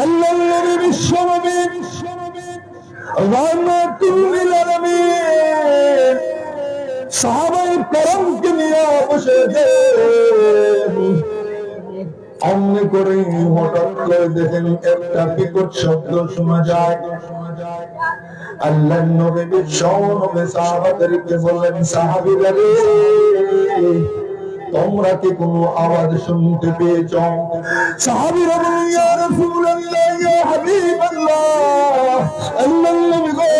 আল্লাহর নবী বিশ্বনবী রাহমাতুল লিল আলামিন সাহাবায়ে কেরামকে নিয়ে বসে অমনি করে হঠাৎ করে দেখেন একটা বিকট শব্দ শোনা যায়। আল্লাহর নবী বিশ্বনবী সাহাবাদেরকে বললেন, সাহাবীরা রে, তোমরা কি কোনো আওয়াজ শুনতে পেয়েছ? সাহাবীরা বললেন, ইয়া রাসূলুল্লাহ, ইয়া হাবিবাল্লাহ, আল্লাহর নবী গো,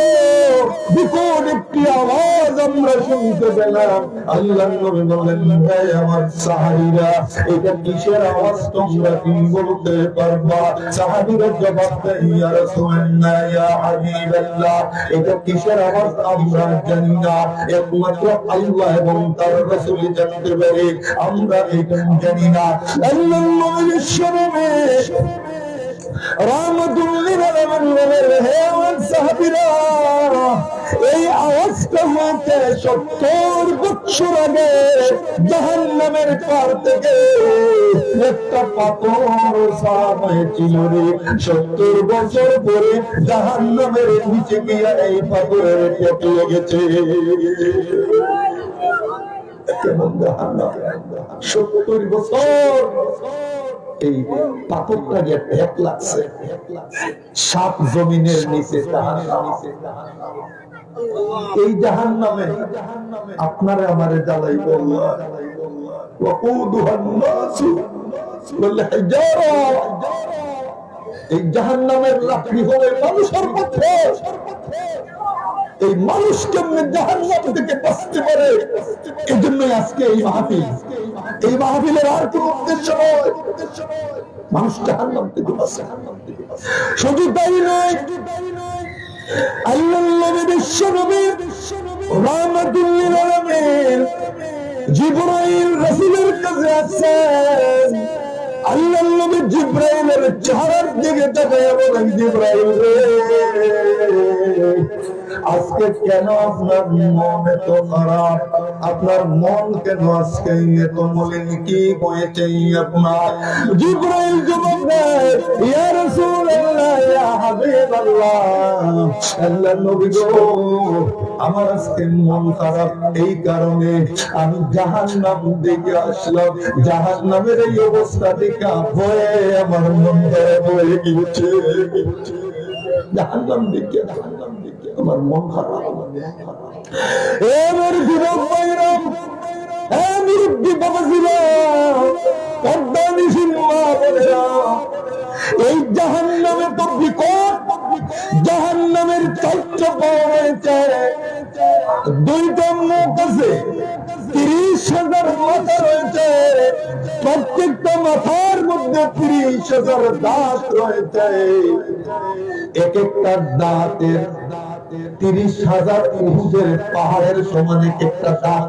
বিকট একটি আওয়াজ আমরা শুনতে পেলাম। আল্লাহর নবী বললেন, হে আমার সাহাবীরা, এটা কিসের আওয়াজ তোমরা কি বলতে পারবা? সাহাবীরা জবাব দেয়, ইয়া রাসূলুল্লাহ, ইয়া হাবিবাল্লাহ, এটা কিসের আওয়াজ আমরা জানি না, একমাত্র আল্লাহ এবং তার রাসূল জানতে পারে, আমরা এটা জানি না। আল্লাহর নবী বিশ্বনবী রাহমাতুল লিল আলামিন, হে আমার সাহাবীরা, এই আওয়াজটা হতে 70 বছর আগে জাহান্নামের পার থেকে একটা পাথর সাফ হয়েছিল রে। 70 বছর পরে জাহান্নামের নিচে গিয়ে এই পাথরের টেক লেগেছে। কেমন জাহান্নাম, 70 বছর এই পাথরটা গিয়ে টেক লাগছে। 7 জমিনের নিচে জাহান্নাম। এই জাহান্নামে আপনারে আমারে জ্বালাই বললা, ওয়াকুদুহান নাসু ওয়াল হিজারা, এই জাহান্নামের লাকড়ি হলো মানুষের পাথর। এই মানুষ কেমনে জাহান্নাম থেকে বাঁচতে পারে, এই জন্যই আজকে এই মাহফিল। এই মাহফিলের আর কোনো উদ্দেশ্য নয়, মানুষ জাহান্নাম থেকে বাঁচে। শুধু তাই নয়, আল্লাহর নবী বিশ্বনবী রাহমাতুল লিল আলামিন জিবরাইল রাসূলের কাছে আসেন। আল্লাহর নবী জিবরাইলের চেহারার দিকে তাকায় বলেন, জিবরাইল রে, আজকে কেন আপনার মন এত খারাপ? আপনার মন কেন আজকে এত মলিন? কি হয়েছে আপনার? জিবরাইল জবাব দেয়, ইয়া রাসূলুল্লাহ, ইয়া হাবিবাল্লাহ, আল্লাহর নবী গো, আমার আজকে মন খারাপ এই কারণে আমি জাহান্নাম দেখে আসলাম। জাহান্নামের এই অবস্থা দেখে ভয়ে আমার মন বয়ে গিয়েছে। জাহান্নাম দেখে আমার মন খারাপ। এবার যুবক ভাইরাম, মুরব্বী বাবাজিরা, পর্দানিশীল মা বোনেরা, এই জাহান্নামে তো বিকট, জাহান্নামের চারটা পাওয়া রয়েছে, 2টা মুখ আছে, 30,000 মাথা রয়েছে, প্রত্যেকটা মাথার মধ্যে 30,000 দাঁত রয়েছে। এক একটা দাঁতের 30,000 উহুদের পাহাড়ের সমান এক একটা দাঁত।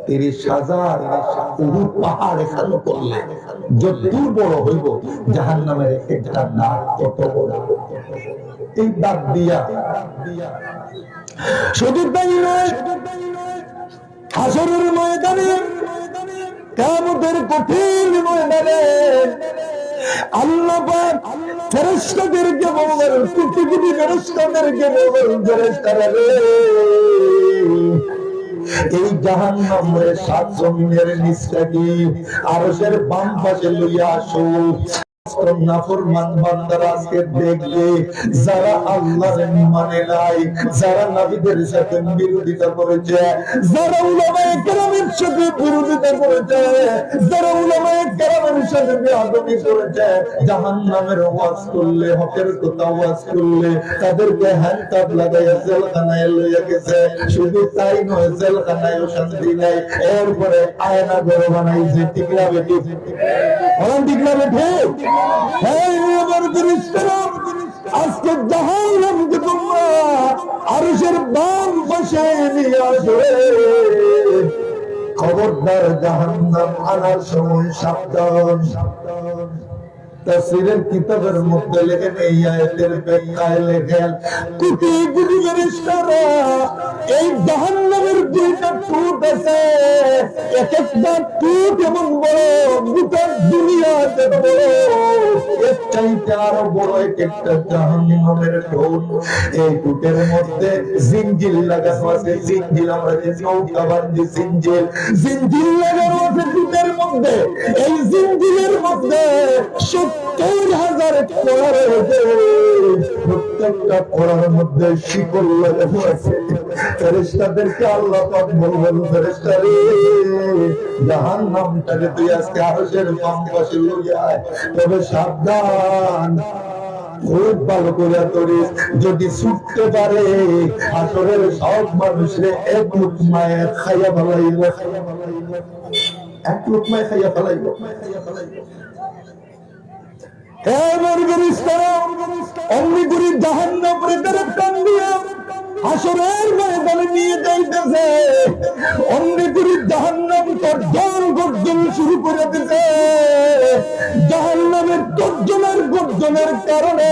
30,000 উহুদ পাহাড় এখানে করলে যত বড় হইব জাহান্নামের একটা দাঁত কত বড়। এই দাঁত দিয়া শুধু তাই নয়, হাসরের ময়দানে, কিয়ামতের কঠিন ময়দানে আল্লাহ পাক ফেরেশতাদেরকে বলবেন, কোটি কোটি ফেরেশতাদেরকে বলবেন, ফেরেশতারা রে, এই জাহান্নামের 7 জমিনের নিচটা কি আরশের বাম পাশে লইয়া আসো। নাফরমান বান্দারা আজকে দেখবে, যারা আল্লাহর মানে নাই, যারা নবীদের সাথে বিরোধিতা করেছে, যারা উলামায়ে কেরামের সাথে বিরোধিতা করেছে, যারা উলামায়ে কেরামের সাথে বেয়াদবি করেছে, জাহান্নামের ওয়াজ করলে, হকের কথা ওয়াজ করলে তাদেরকে হ্যান্ডকাপ লাগাইয়া জেলখানায় লইয়া গেছে। শুধু তাই নয়, জেলখানায়ও শান্তি নাই, এরপরে আয়না ঘর বানাইছে। ঠিক না বেটি? ঠিক না বেটি? আজকে জাহান্নামকে তোমরা আরশের বাম পাশে নিয়ে আসবে। খবরদার, জাহান্নাম আনার সময় সাবধান। তাফসীরের কিতাবের মধ্যে লেখেন, এই আয়াতের ব্যাখ্যায় লেখেন, কোটি কোটি ফেরেশতারা এই জাহান্নামের 2টা টুট আছে, এক একটা টুট এমন বড় গোটা দুনিয়া চাইতে বড়, এর চাইতে আরো বড় এক একটা জাহান্নামের ঢোল। এই ঢোলের মধ্যে জিঞ্জির লাগানো আছে। জিঞ্জির আমরা যে নৌকা বান্ধি, জিঞ্জির লাগানো আছে ঢোলের মধ্যে। এই জিঞ্জিরের মধ্যে 70,000 কড়া রয়েছে। প্রত্যেকটা কড়ার মধ্যে শিকল লাগানো আছে। ফেরেশতাদেরকে আল্লাহ পাক বলবেন, ফেরেশতা রে, জাহান্নামটাকে তুই আজকে আরশের বাম পাশে লইয়া আয়। তবে সাবধান, খুব ভালো করে করিস, যদি ছুটতে পারে আসরের সব মানুষরে এক লুকমায় খাইয়া ফেলাইব, এক লুকমায় খাইয়া ফেলাইব। অমনি করে জাহান্নামের দ্বারা টান দিয়া হাসরের ময়দানে নিয়ে যাইতেছে। অমনি করে জাহান্নাম গর্জন গর্জন শুরু করে দিতে। জাহান্নামের গর্জনের কারণে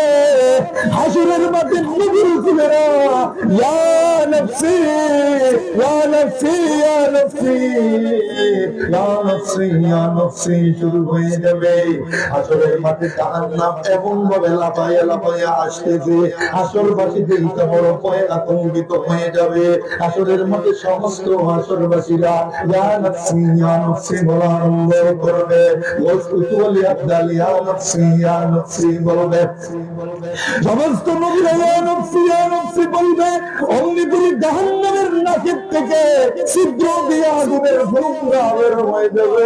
হাসরের মাঠে নবীর ছেলেরা ইয়া নফসি ইয়া নফসি ইয়া নফসি ইয়া নফসি ইয়া নফসি শুরু হয়ে যাবে। হাসরের মাঠে জাহান্নাম এমন ভাবে লাফাইয়া লাফাইয়া আসতেছে, হাসরবাসী দেখতে বড় ভয়ে আতঙ্কিত হয়ে যাবে। হাসরের মাঠে সমস্ত হাসরবাসীরা ইয়া নফসি ইয়া নফসি বলা আরম্ভ করবে। ওয়াসকুতুল ইয়াদাল ইয়া নফসি ইয়া নফসি বলবে। সমস্ত নবীরা ইয়া নফসি ইয়া নফসি বলবে। অমনি করে জাহান্নামের নাকের থেকে ছিদ্র দিয়ে আগুনের ফুলকা বের হয়ে যাবে।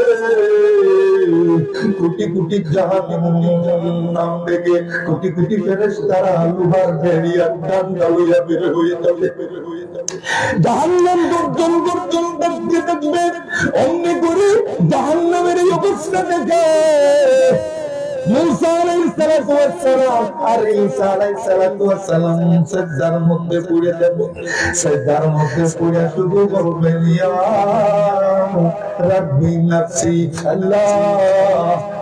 কোটি কোটি জাহান্নাম থেকে কোটি কোটি ফেরেশতারা লোহার বেড়িয়া ডান্ডা লইয়া বের হয়ে যাবে। জাহান্নাম গর্জন গর্জন দেখতে দেখবে। অমনি করে জাহান্নামের এই অবস্থা দেখে মুসা আলাইহিস সালাতু ওয়াস সালাম আর ঈসা আলাইহিস সালাতু ওয়াস সালাম সিজদার মধ্যে পড়ে যাবে। সিজদার মধ্যে পড়ে শুধু বলবেন ইয়া রাব্বি নাফসি, আল্লাহ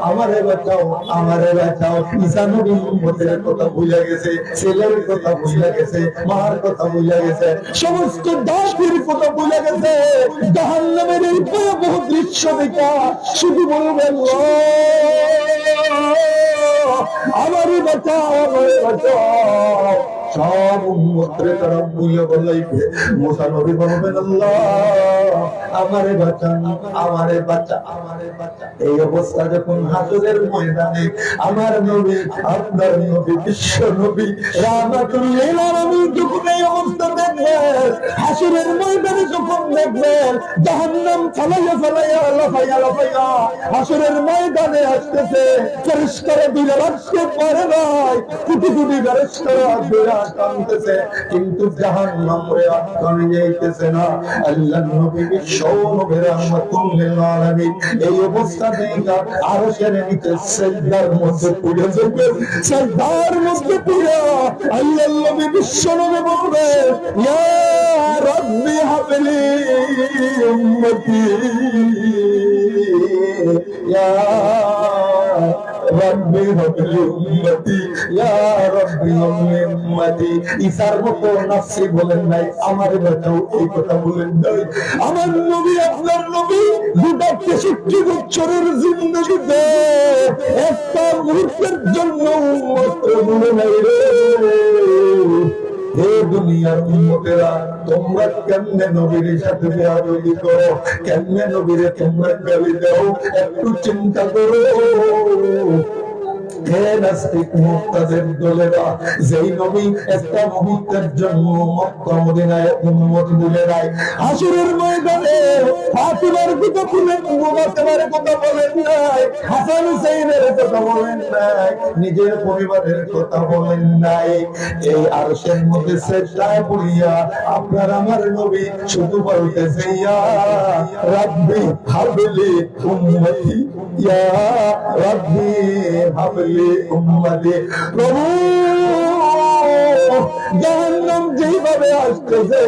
আমারে বাঁচাও, আমারে বাঁচাও। ঈসা নবীর উম্মতের কথা ভুলে গেছে, ছেলের কথা ভুলে গেছে, মার কথা ভুলে গেছে, সমস্ত দাসের কথা ভুলে গেছে। জাহান্নামের এই ভয়াবহ দৃশ্য দেখা শুধু বলবেন আমারে বাঁচাও, আমারে বাঁচাও। সব উম্মতরে তারা বুঝে বলাইবে। মুসা নবী বলবেন আল্লাহ আমারে বাঁচান, আমারে বাঁচা, আমারে বাঁচা। এই অবস্থা যখন হাসরের ময়দানে আমার নবী, আপনার নবী, বিশ্ব নবী রাহমাতুল লিল আলামিন যখন এই অবস্থা দেখবেন, হাসরের ময়দানে যখন দেখবেন জাহান্নাম ফালাইয়া ফালাইয়া লাফাইয়া লাফাইয়া হাসরের ময়দানে আসতেছে, ফেরেশতারা দুইটা রাখতে পারে নাই, কোটি কোটি ফেরেশতারা দুইটা টানতেছে, কিন্তু জাহান্নামে আটকানো যাইতেছে না। আল্লাহর নবী বিশ্ব নবী রাহমাতুল লিল আলামিন এই অবস্থা দেখে আরশের নিচে সিজদার মধ্যে পড়ে যাবে। সিজদার মধ্যে পড়ে আল্লাহর নবী বিশ্ব নবী বলবে ইয়া রাব্বি হাবলি উম্মতি, ইয়া রাব্বি হাবলি উম্মতি, ইয়া রাব্বি হাবলি উম্মতি। ঈসার মতো নফসি বলেন নাই, আমারে বাঁচাও এই কথা বলেন নাই। আমার নবী, আপনার নবী গোটা 63 বছরের জিন্দেগিতে একটা মুহূর্তের জন্য উম্মত বলে নাই রে। হে দুনিয়ার উম্মতেরা, তোমরা কেমনে নবীর সাথে বেয়াদবি করো, কেমনে নবীরে তোমরা গালি দাও, একটু চিন্তা করো। হে নাস্তিক মুরতাদের দলেরা, যেই নবী একটা মুহূর্তের জন্য মক্কা মদিনায় উম্মত বলে নাই, হাসরের ময়দানে ফাতিমার কথা বলেন, মুবাতের কথা বলেন নাই, হাসান হুসাইনের কথা বলেন নাই, নিজের পরিবারের কথা বলেন নাই। এই আরশের মধ্যে সেজদায় পড়িয়া আপনার আমার নবী শুধু বলতেছে ইয়া রাব্বি হাবলি উম্মতি, ইয়া রাব্বি হাবলি উম্মতি। প্রভু জাহান্নাম যেভাবে আসতেছে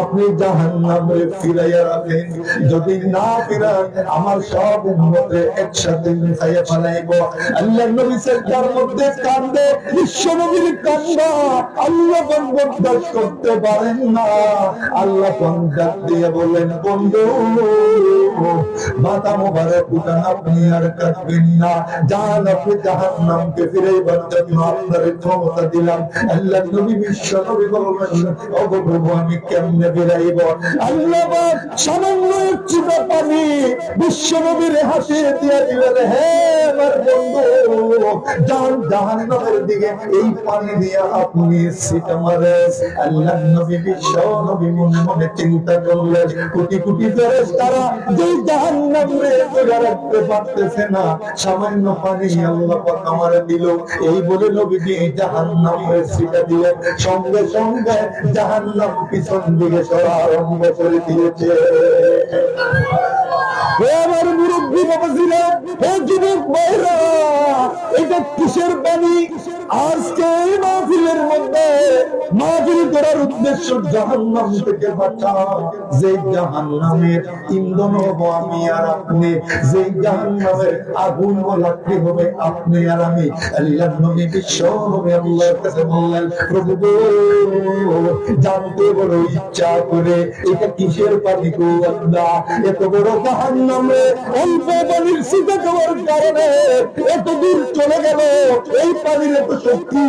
আপনি জাহান্নামে ফিরাইয়া রাখেন, যদি না ফিরান আমার সব উম্মতে একসাথে মিশাইয়া ফেলাইব। আল্লাহর নবী তার মধ্যে কান্দে, বিশ্ব নবীর কান্না আল্লাহ বরদাস্ত করতে পারেন না। আল্লাহ ডাক দিয়ে বলেন, বন্ধু মাথা মোবারক উঠান, আপনি আর কাঁদবেন না, যান আপনি জাহান্নামকে ফিরাইবার জন্য আপনার ক্ষমতা দিলাম। আল্লাহর নবী বিশ্ব নবী বললেন, ওগো প্রভু আমি কেমনে ফিরাইব? আল্লাহ পাক সামান্য একটু পানি বিশ্ব নবীর হাতে দিয়ে দিলেন, হে আমার বন্ধু যান জাহান্নামের দিকে, এই পানি দিয়ে আপনি ছিটা মারেন। আল্লাহর নবী বিশ্ব নবী মনে মনে চিন্তা করলেন, কোটি কোটি ফেরেশতারা যে জাহান্নামে ধরে রাখতে পারতেছে না, সামান্য পানি আল্লাহ পাক আমারে দিল। এই বলে নবীজি জাহান্নামে ছিটা দিলেন, সঙ্গে সঙ্গে জাহান্নাম পিছন দিকে সরা আরম্ভ করে দিয়েছে। আমার মুরব্বী বাবা ছিলেন, হে যুবক ভাইরা, এটা কিসের পানি? আজকে এই মাহফিলের মধ্যে মাহফিল করার উদ্দেশ্য জাহান্নাম থেকে বাঁচাও। যে জাহান্নামের ইন্ধন হব আমি আর আপনি, যে জাহান্নামের আগুন লাকড়ি হবে আপনি আর আমি। আল্লাহর নবী বিশ্ব নবী আল্লাহর কাছে বললেন, প্রভু গো জানতে বড় ইচ্ছা করে এটা কিসের পানি গো আল্লাহ? এত বড় জাহান্নামে অল্প পানির ছিটা দেওয়ার কারণে এত দূর চলে গেল, এই পানির এত শক্তি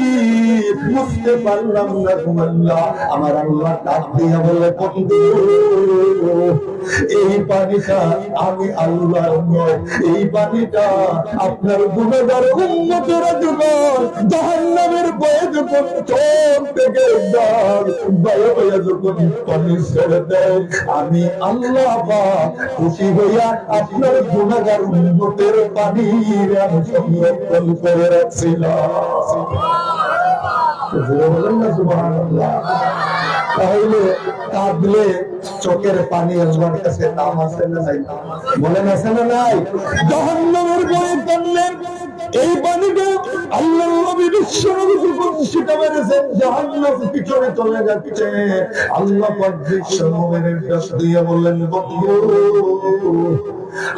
বুঝতে পারলাম না আল্লাহ। আমার আল্লাহ ডাক দিয়ে বলে, বন্ধু এই পানিটা আমি আল্লাহর নয়, এই পানিটা আপনার গুনাহগার উম্মতেরা যখন জাহান্নামের ভয়ে যখন চোখ থেকে ভয়ে ভয়ে যখন পানি ছেড়ে দেয়, আমি আল্লাহ পাক খুশি হইয়া আপনার গুনাহগার উম্মতের পানির আমি সংরক্ষণ করে রাখছিলাম। তাহলে কাঁদলে চোখের পানি আল্লাহর কাছে দাম আছে না নাই? বলেন আছে না নাই? জাহান্নামের ভয়ে কাঁদলেন, এই পানিটা আল্লাহর নবী বিশ্ব নবী যখন ছিটা মেরেছেন জাহান্নাম পিছনে চলে যাচ্ছে। আল্লাহ পাক বিশ্ব নবীর কাছ দিয়ে বললেন, বন্ধু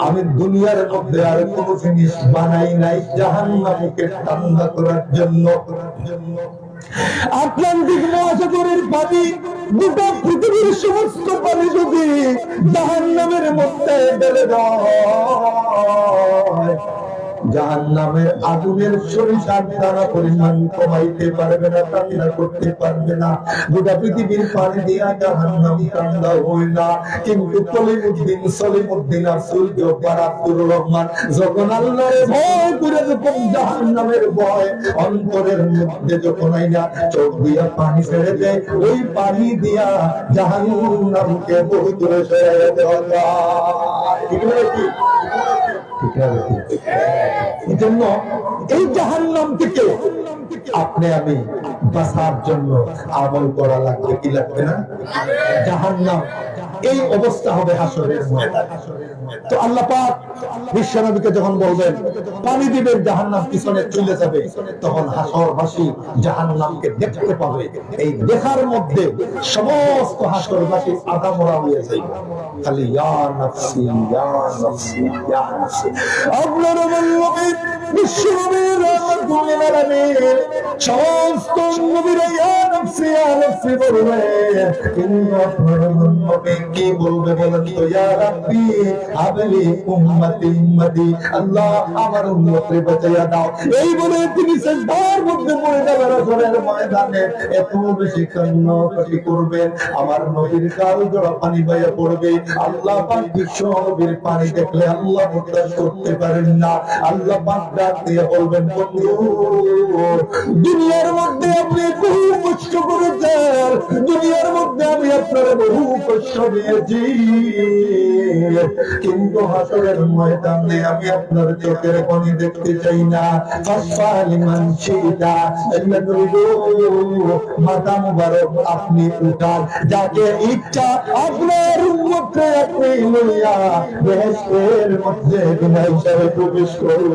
আমি দুনিয়ার মধ্যে আর কোন জিনিস বানাই নাই জাহান্নামকে ঠান্ডা করার জন্য। আটলান্টিক মহাসাগরের পানি, গোটা পৃথিবীর সমস্ত পানি যদি জাহান্নামের মধ্যে ঢেলে দেয়, জাহান্নামের আগুনের সরিষার দ্বারা পরিমাণ কমাইতে পারবে না, ঠান্ডা করতে পারবে না। গোটা পৃথিবীর পানি দিয়া জাহান্নাম ঠান্ডা হয় না। কিন্তু সলিমুদ্দিন আর সূর্য পার আব্দুর রহমান যখন আল্লাহর ভয় করে, যখন জাহান্নামের ভয় অন্তরের মধ্যে যখন আইনা চোখ দিয়া পানি ছেড়ে দেয়, ওই পানি দিয়া জাহান্নামকে বহু দূরে সরাইয়া দেওয়া যায়। ঠিক না? এই জন্য এই জাহান্নাম থেকে আপনি আমি বাঁচার জন্য আমল করা লাগবে, কি লাগবে না? জাহান্নাম এই অবস্থা হবে হাসরের ময়দানে। তো আল্লাহ পাক বিশ্ব নবীকে যখন বলবেন পানি দিবেন, জাহান্নাম পিছনে চলে যাবে, তখন হাসরবাসী জাহান্নামকে দেখতে পাবে। এই দেখার মধ্যে সমস্ত হাসরবাসী আগামরা হয়ে যাবে, খালি ইয়া নাফসি ইয়া নাফসি ইয়া নাফসি। আপনারা বলবেন বিশ্ব নবীর রাহমাতুল আলামিন সমস্ত নবীরা ইয়া নাফসি বলবে, কিন্তু আপনারা নবী কি বলবে বলেন তো? ইয়া রাব্বি হাবলি উম্মতি উম্মতি, আল্লাহ আমার উম্মতকে বাঁচাইয়া দাও। এই বলে তিনি সিজদার মধ্যে পড়ে যাবেন হাসরের ময়দানে। এত বেশি কান্নাকাটি করবেন, আমার নবীর গাল জোড়া পানি বাইয়া পড়বে। আল্লাহ পাক বিশ্ব নবীর পানি দেখলে আল্লাহ বরদাস্ত করতে পারেন না। আল্লাহ পাক ডাক দিয়ে বলবেন, বন্ধু দুনিয়ার মধ্যে আপনি বহু কষ্ট করেছেন, দুনিয়ার মধ্যে আমি আপনার বহু কষ্ট দিয়েছি, কিন্তু হাসরের ময়দানে আমি আপনার চোখের পানি দেখতে চাই না। মাথা মুবারক আপনি উঠান, যাকে ইচ্ছা আপনার উম্মতকে আপনি লইয়া বেহেশতের মধ্যে বিনা হিসাবে প্রবেশ করুন।